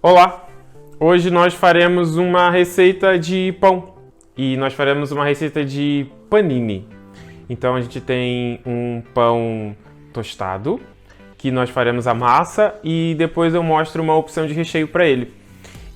Olá! Hoje nós faremos uma receita de pão e nós faremos uma receita de panini. Então a gente tem um pão tostado que nós faremos a massa e depois eu mostro uma opção de recheio para ele.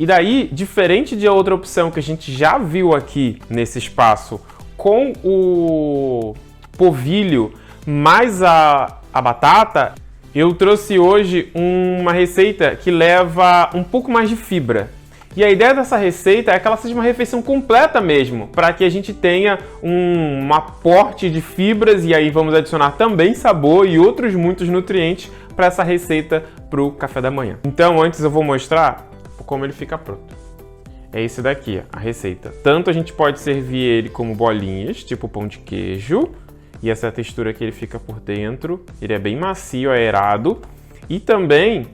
E daí, diferente de outra opção que a gente já viu aqui nesse espaço com o polvilho mais a batata, eu trouxe hoje uma receita que leva um pouco mais de fibra. E a ideia dessa receita é que ela seja uma refeição completa mesmo, para que a gente tenha um aporte de fibras e aí vamos adicionar também sabor e outros muitos nutrientes para essa receita para o café da manhã. Então antes eu vou mostrar como ele fica pronto. É esse daqui, a receita. Tanto a gente pode servir ele como bolinhas, tipo pão de queijo, e essa é a textura que ele fica por dentro. Ele é bem macio, aerado. E também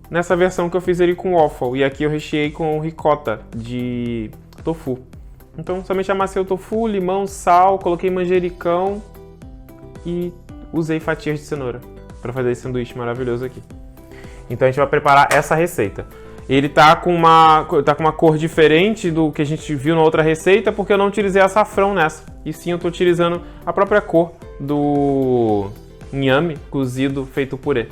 nessa versão que eu fiz ele com waffle. E aqui eu recheei com ricota de tofu. Então somente amassei o tofu, limão, sal, coloquei manjericão e usei fatias de cenoura para fazer esse sanduíche maravilhoso aqui. Então a gente vai preparar essa receita. Ele tá com uma cor diferente do que a gente viu na outra receita, porque eu não utilizei açafrão nessa. E sim, eu tô utilizando a própria cor do inhame cozido feito purê.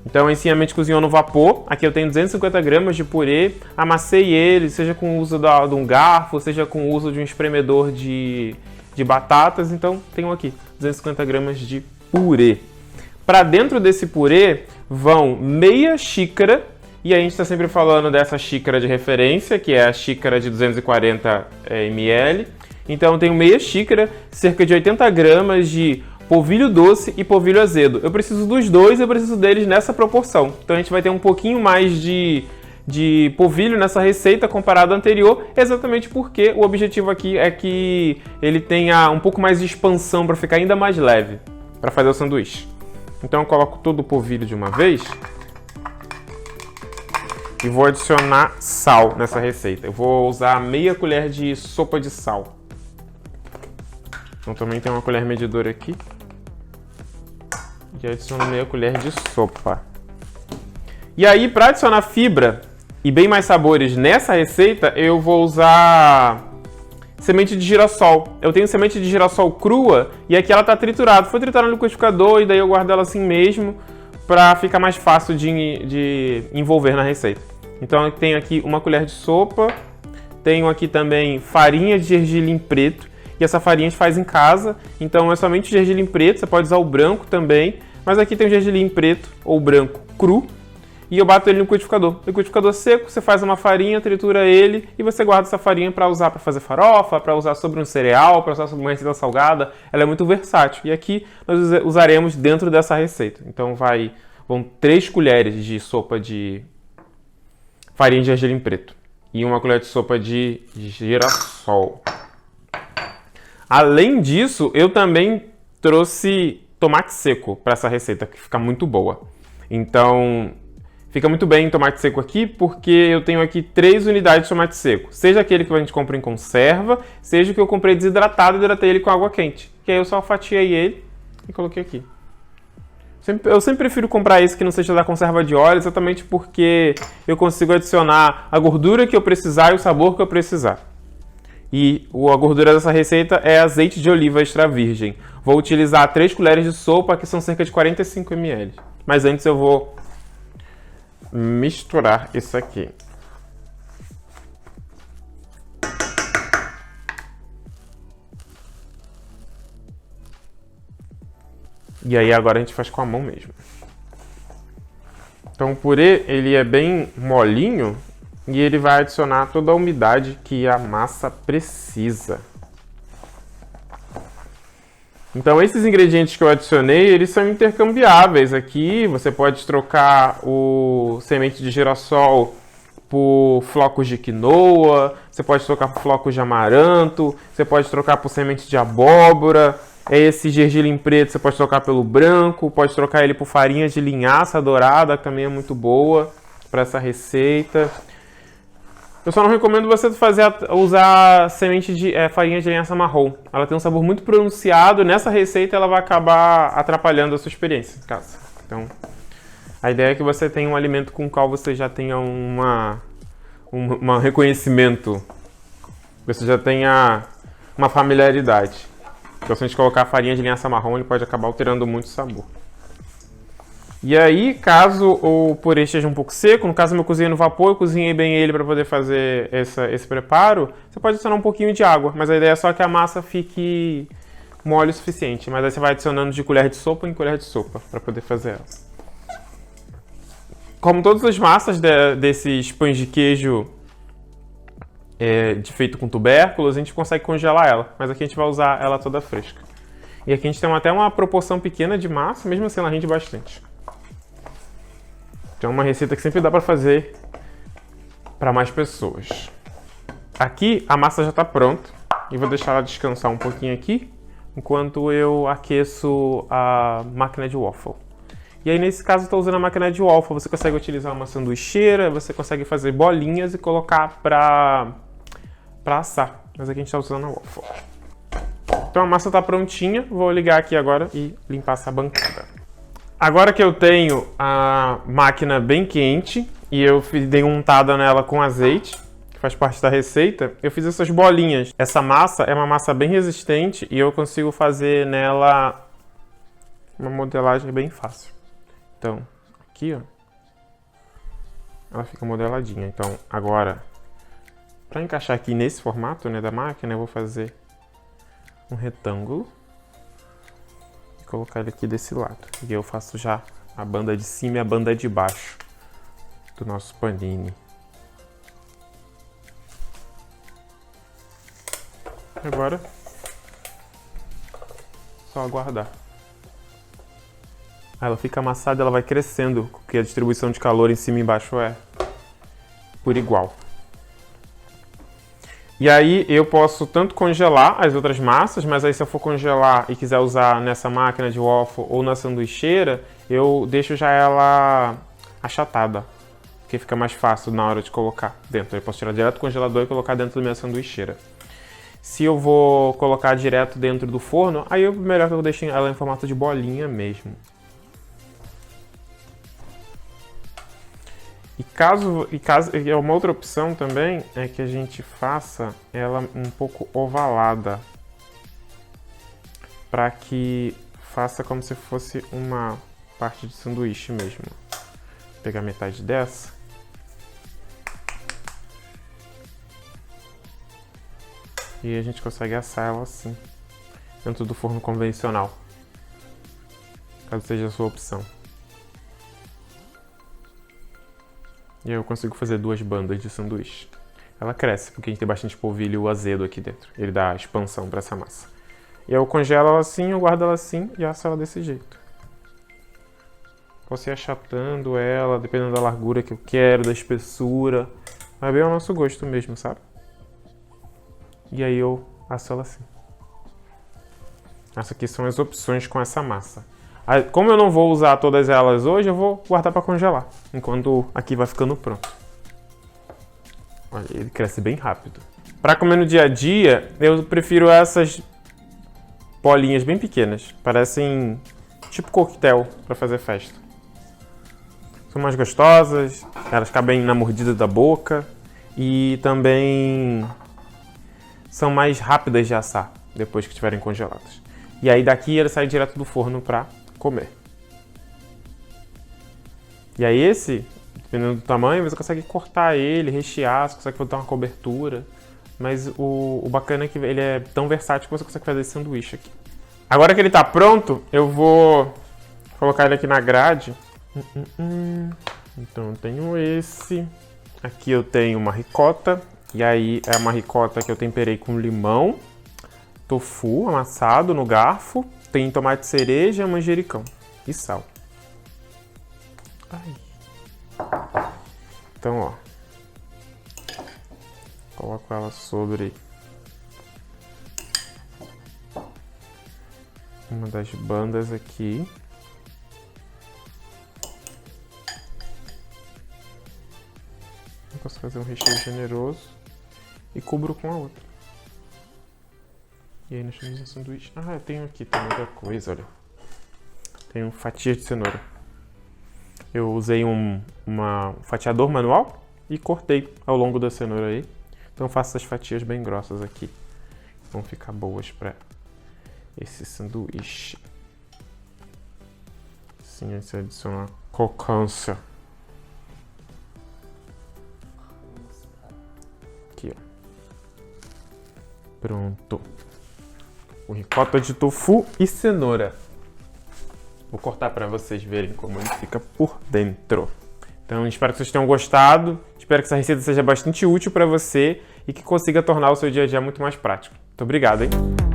Então esse inhame a gente cozinhou no vapor. Aqui eu tenho 250 gramas de purê. Amassei ele, seja com o uso de um garfo, seja com o uso de um espremedor de batatas. Então tenho aqui 250 gramas de purê. Para dentro desse purê vão meia xícara. E a gente está sempre falando dessa xícara de referência, que é a xícara de 240 ml. Então eu tenho meia xícara, cerca de 80 gramas de polvilho doce e polvilho azedo. Eu preciso dos dois, eu preciso deles nessa proporção. Então a gente vai ter um pouquinho mais de polvilho nessa receita comparado à anterior, exatamente porque o objetivo aqui é que ele tenha um pouco mais de expansão para ficar ainda mais leve, para fazer o sanduíche. Então eu coloco todo o polvilho de uma vez. E vou adicionar sal nessa receita. Eu vou usar meia colher de sopa de sal. Então também tem uma colher medidora aqui. E adiciono meia colher de sopa. E aí, para adicionar fibra e bem mais sabores nessa receita, eu vou usar semente de girassol. Eu tenho semente de girassol crua e aqui ela está triturada. Foi triturada no liquidificador e daí eu guardo ela assim mesmo, para ficar mais fácil de envolver na receita. Então eu tenho aqui uma colher de sopa, tenho aqui também farinha de gergelim preto, e essa farinha a gente faz em casa, então é somente gergelim preto, você pode usar o branco também, mas aqui tem o gergelim preto ou branco cru, e eu bato ele no liquidificador. No liquidificador seco, você faz uma farinha, tritura ele, e você guarda essa farinha para usar para fazer farofa, para usar sobre um cereal, para usar sobre uma receita salgada, ela é muito versátil. E aqui nós usaremos dentro dessa receita. Então vão 3 colheres de sopa de farinha de gergelim preto e uma colher de sopa de girassol. Além disso, eu também trouxe tomate seco para essa receita, que fica muito boa. Então, fica muito bem em tomate seco aqui, porque eu tenho aqui 3 unidades de tomate seco. Seja aquele que a gente compra em conserva, seja o que eu comprei desidratado e hidratei ele com água quente. Que aí eu só fatiei ele e coloquei aqui. Eu sempre prefiro comprar esse que não seja da conserva de óleo, exatamente porque eu consigo adicionar a gordura que eu precisar e o sabor que eu precisar. E a gordura dessa receita é azeite de oliva extra virgem. Vou utilizar 3 colheres de sopa, que são cerca de 45 ml. Mas antes eu vou misturar isso aqui. E aí agora a gente faz com a mão mesmo. Então o purê ele é bem molinho e ele vai adicionar toda a umidade que a massa precisa. Então esses ingredientes que eu adicionei, eles são intercambiáveis aqui. Você pode trocar o semente de girassol por flocos de quinoa, você pode trocar por flocos de amaranto, você pode trocar por semente de abóbora. Esse gergelim preto você pode trocar pelo branco, pode trocar ele por farinha de linhaça dourada, que também é muito boa para essa receita. Eu só não recomendo você usar semente de farinha de linhaça marrom. Ela tem um sabor muito pronunciado. Nessa receita ela vai acabar atrapalhando a sua experiência em casa. Então, A ideia é que você tenha um alimento com o qual você já tenha um reconhecimento, você já tenha uma familiaridade. Então, se a gente colocar farinha de linhaça marrom, ele pode acabar alterando muito o sabor. E aí, caso o purê esteja um pouco seco, no caso eu cozinhei no vapor, eu cozinhei bem ele para poder fazer esse preparo, você pode adicionar um pouquinho de água, mas a ideia é só que a massa fique mole o suficiente. Mas aí você vai adicionando de colher de sopa em colher de sopa para poder fazer ela. Como todas as massas desses pães de queijo feito com tubérculos, a gente consegue congelar ela, mas aqui a gente vai usar ela toda fresca. E aqui a gente tem até uma proporção pequena de massa, mesmo assim ela rende bastante. Então é uma receita que sempre dá para fazer para mais pessoas. Aqui a massa já está pronta e vou deixar ela descansar um pouquinho aqui, enquanto eu aqueço a máquina de waffle. E aí, nesse caso, eu estou usando a máquina de waffle. Você consegue utilizar uma sanduicheira, você consegue fazer bolinhas e colocar para assar. Mas aqui a gente está usando a waffle. Então a massa está prontinha. Vou ligar aqui agora e limpar essa bancada. Agora que eu tenho a máquina bem quente e eu dei uma untada nela com azeite, que faz parte da receita, eu fiz essas bolinhas. Essa massa é uma massa bem resistente e eu consigo fazer nela uma modelagem bem fácil. Então, aqui, ó, ela fica modeladinha. Então, agora, para encaixar aqui nesse formato, né, da máquina, eu vou fazer um retângulo e colocar ele aqui desse lado. E eu faço já a banda de cima e a banda de baixo do nosso panini. Agora, só aguardar. Ela fica amassada, ela vai crescendo, porque a distribuição de calor em cima e embaixo é por igual. E aí eu posso tanto congelar as outras massas, mas aí se eu for congelar e quiser usar nessa máquina de waffle ou na sanduicheira, eu deixo já ela achatada, porque fica mais fácil na hora de colocar dentro. Eu posso tirar direto do congelador e colocar dentro da minha sanduicheira. Se eu vou colocar direto dentro do forno, aí é melhor que eu deixe ela em formato de bolinha mesmo. E uma outra opção também é que a gente faça ela um pouco ovalada, para que faça como se fosse uma parte de sanduíche mesmo. Vou pegar metade dessa. E a gente consegue assar ela assim, dentro do forno convencional, caso seja a sua opção. E aí eu consigo fazer 2 bandas de sanduíche. Ela cresce, porque a gente tem bastante polvilho azedo aqui dentro. Ele dá expansão para essa massa. E eu congelo ela assim, eu guardo ela assim e asso ela desse jeito. Posso ir achatando ela, dependendo da largura que eu quero, da espessura. Vai bem ao nosso gosto mesmo, sabe? E aí eu asso ela assim. Essas aqui são as opções com essa massa. Como eu não vou usar todas elas hoje, eu vou guardar para congelar, enquanto aqui vai ficando pronto. Olha, ele cresce bem rápido. Para comer no dia a dia, eu prefiro essas bolinhas bem pequenas. Parecem tipo coquetel para fazer festa. São mais gostosas, elas cabem na mordida da boca e também são mais rápidas de assar depois que estiverem congeladas. E aí daqui ele sai direto do forno para comer. E aí esse, dependendo do tamanho, você consegue cortar ele, rechear, você consegue botar uma cobertura. Mas o bacana é que ele é tão versátil que você consegue fazer esse sanduíche aqui. Agora que ele está pronto, eu vou colocar ele aqui na grade. Então eu tenho esse. Aqui eu tenho uma ricota. E aí é uma ricota que eu temperei com limão, tofu amassado no garfo. Tem tomate cereja, manjericão e sal. Ai. Então, ó. Coloco ela sobre uma das bandas aqui. Eu posso fazer um recheio generoso e cubro com a outra. E aí nós temos um sanduíche. Eu tenho aqui, tem outra coisa, olha. Tenho fatias de cenoura. Eu usei um fatiador manual e cortei ao longo da cenoura aí. Então faço essas fatias bem grossas aqui. Vão ficar boas para esse sanduíche. Assim, aí você adiciona crocância. Aqui, ó. Pronto. O ricota de tofu e cenoura. Vou cortar para vocês verem como ele fica por dentro. Então, espero que vocês tenham gostado. Espero que essa receita seja bastante útil para você e que consiga tornar o seu dia a dia muito mais prático. Muito obrigado, hein?